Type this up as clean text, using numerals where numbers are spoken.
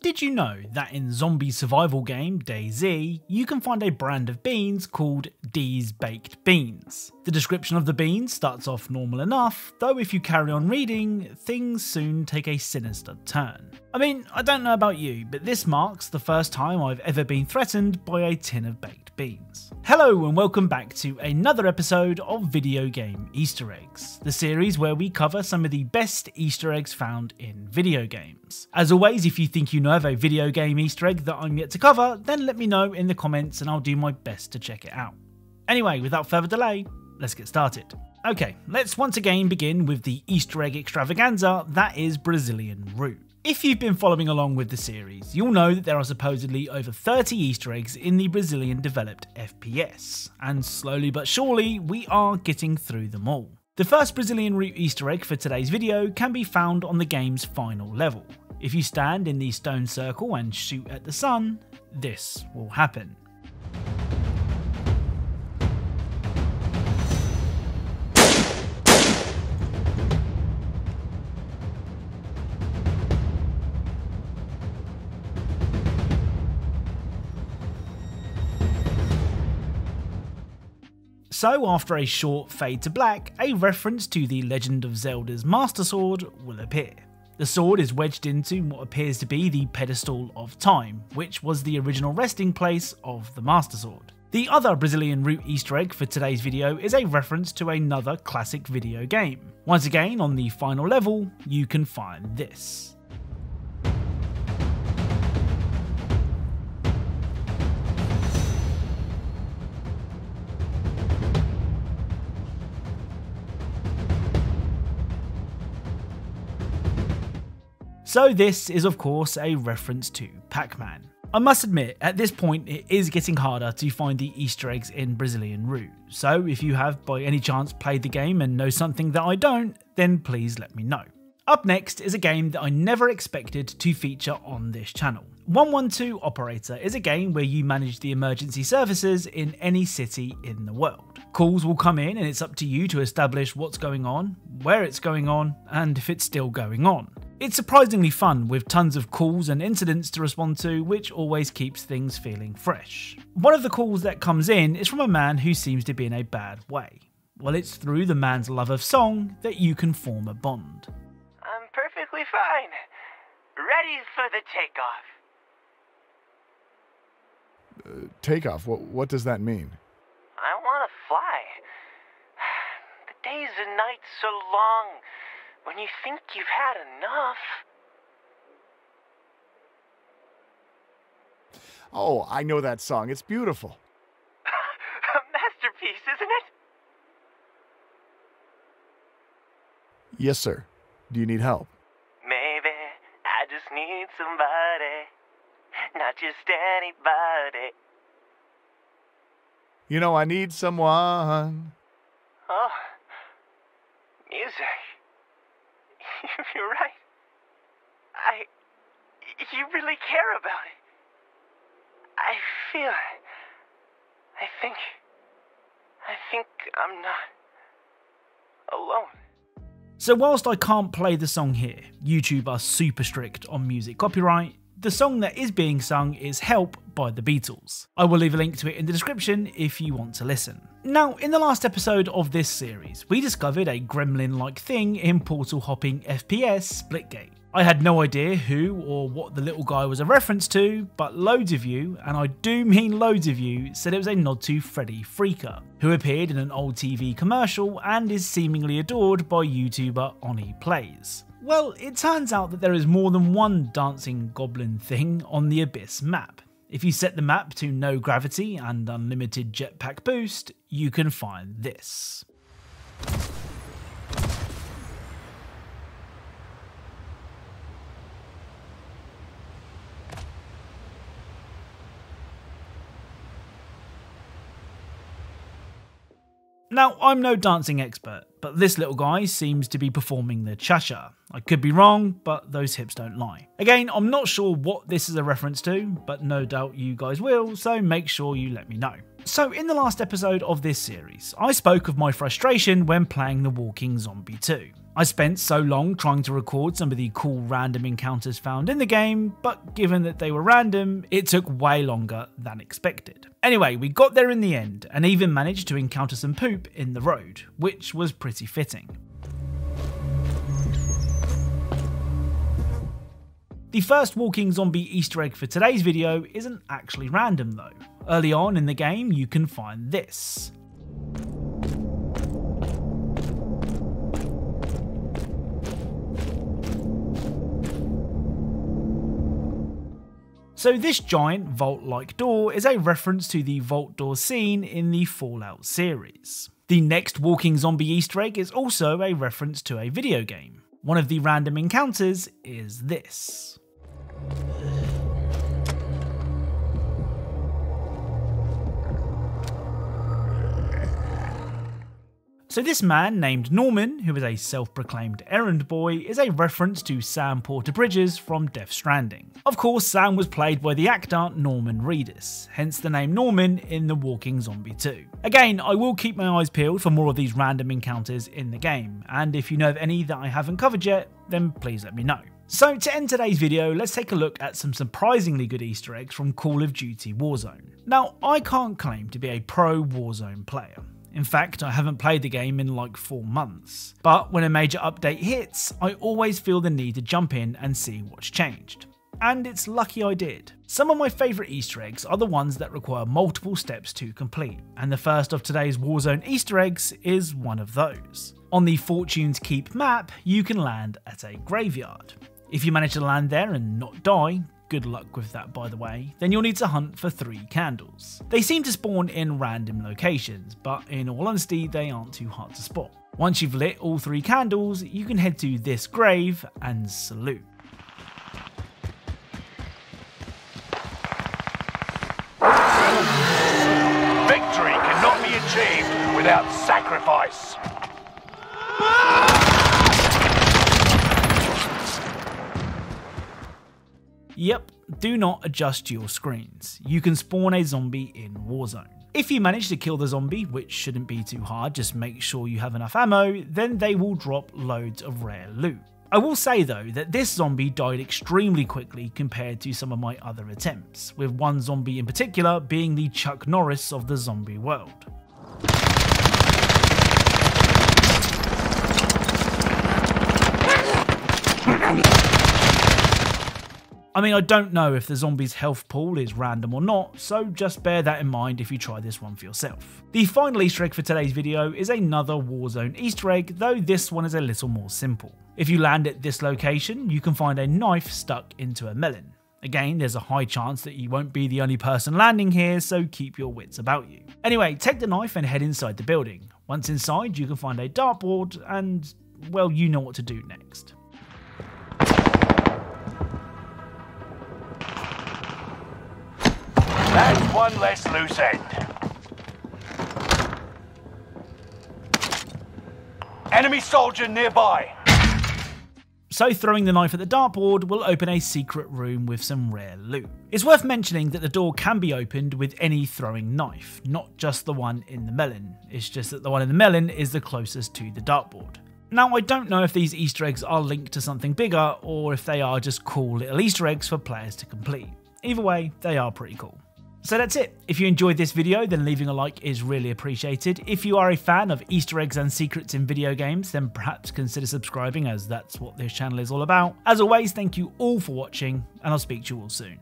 Did you know that in zombie survival game DayZ, you can find a brand of beans called DayZ baked beans? The description of the beans starts off normal enough, though if you carry on reading, things soon take a sinister turn. I mean, I don't know about you, but this marks the first time I've ever been threatened by a tin of baked beans. Hello and welcome back to another episode of Video Game Easter Eggs, the series where we cover some of the best Easter eggs found in video games. As always, if you think you know of a video game Easter egg that I'm yet to cover, then let me know in the comments and I'll do my best to check it out. Anyway, without further delay, let's get started. Okay, let's once again begin with the Easter egg extravaganza that is Brazilian root. If you've been following along with the series, you'll know that there are supposedly over 30 Easter eggs in the Brazilian developed FPS, and slowly but surely we are getting through them all. The first Brazilian root Easter egg for today's video can be found on the game's final level. If you stand in the stone circle and shoot at the sun, this will happen. So after a short fade to black, a reference to the Legend of Zelda's Master Sword will appear. The sword is wedged into what appears to be the pedestal of time, which was the original resting place of the Master Sword. The other Brazilian root Easter egg for today's video is a reference to another classic video game. Once again, on the final level, you can find this. So this is of course a reference to Pac-Man. I must admit, at this point it is getting harder to find the Easter eggs in Brazilian root, so if you have by any chance played the game and know something that I don't, then please let me know. Up next is a game that I never expected to feature on this channel. 112 Operator is a game where you manage the emergency services in any city in the world. Calls will come in and it's up to you to establish what's going on, where it's going on, and if it's still going on. It's surprisingly fun with tons of calls and incidents to respond to, which always keeps things feeling fresh. One of the calls that comes in is from a man who seems to be in a bad way. Well, it's through the man's love of song that you can form a bond. I'm perfectly fine. Ready for the takeoff. Takeoff? What does that mean? I want to fly. The days and nights so long when you think you've had enough. Oh, I know that song. It's beautiful. A masterpiece, isn't it? Yes, sir. Do you need help? Maybe I just need somebody, not just anybody. You know, I need someone. Oh, music. You're right. You really care about it. I feel it. I think I'm not alone. So whilst I can't play the song here, YouTube are super strict on music copyright, the song that is being sung is Help by the Beatles. I will leave a link to it in the description if you want to listen. Now, in the last episode of this series, we discovered a gremlin-like thing in portal hopping FPS Splitgate. I had no idea who or what the little guy was a reference to, but loads of you, and I do mean loads of you, said it was a nod to Freddy Freaker, who appeared in an old TV commercial and is seemingly adored by YouTuber Oni Plays. Well, it turns out that there is more than one dancing goblin thing on the Abyss map. If you set the map to no gravity and unlimited jetpack boost, you can find this. Now, I'm no dancing expert, but this little guy seems to be performing the cha-cha. I could be wrong, but those hips don't lie. Again, I'm not sure what this is a reference to, but no doubt you guys will, so make sure you let me know. So in the last episode of this series, I spoke of my frustration when playing The Walking Zombie 2. I spent so long trying to record some of the cool random encounters found in the game, but given that they were random, it took way longer than expected. Anyway, we got there in the end, and even managed to encounter some poop in the road, which was pretty fitting. The first walking zombie Easter egg for today's video isn't actually random though. Early on in the game you can find this. So this giant vault-like door is a reference to the vault door scene in the Fallout series. The next walking zombie Easter egg is also a reference to a video game. One of the random encounters is this. So this man named Norman, who is a self-proclaimed errand boy, is a reference to Sam Porter-Bridges from Death Stranding. Of course, Sam was played by the actor Norman Reedus, hence the name Norman in The Walking Zombie 2. Again, I will keep my eyes peeled for more of these random encounters in the game, and if you know of any that I haven't covered yet, then please let me know. So to end today's video, let's take a look at some surprisingly good Easter eggs from Call of Duty Warzone. Now, I can't claim to be a pro Warzone player. In fact, I haven't played the game in like 4 months. But when a major update hits, I always feel the need to jump in and see what's changed. And it's lucky I did. Some of my favourite Easter eggs are the ones that require multiple steps to complete, and the first of today's Warzone Easter eggs is one of those. On the Fortune's Keep map, you can land at a graveyard. If you manage to land there and not die, good luck with that by the way, then you'll need to hunt for 3 candles. They seem to spawn in random locations, but in all honesty they aren't too hard to spot. Once you've lit all 3 candles, you can head to this grave and salute. Victory cannot be achieved without sacrifice. Yep, do not adjust your screens. You can spawn a zombie in Warzone. If you manage to kill the zombie, which shouldn't be too hard, just make sure you have enough ammo, then they will drop loads of rare loot. I will say though that this zombie died extremely quickly compared to some of my other attempts, with one zombie in particular being the Chuck Norris of the zombie world. I mean, I don't know if the zombie's health pool is random or not, so just bear that in mind if you try this one for yourself. The final Easter egg for today's video is another Warzone Easter egg, though this one is a little more simple. If you land at this location, you can find a knife stuck into a melon. Again, there's a high chance that you won't be the only person landing here, so keep your wits about you. Anyway, take the knife and head inside the building. Once inside, you can find a dartboard and, well, you know what to do next. That's one less loose end. Enemy soldier nearby. So throwing the knife at the dartboard will open a secret room with some rare loot. It's worth mentioning that the door can be opened with any throwing knife, not just the one in the melon. It's just that the one in the melon is the closest to the dartboard. Now, I don't know if these Easter eggs are linked to something bigger or if they are just cool little Easter eggs for players to complete. Either way, they are pretty cool. So that's it. If you enjoyed this video, then leaving a like is really appreciated. If you are a fan of Easter eggs and secrets in video games, then perhaps consider subscribing, as that's what this channel is all about. As always, thank you all for watching, and I'll speak to you all soon.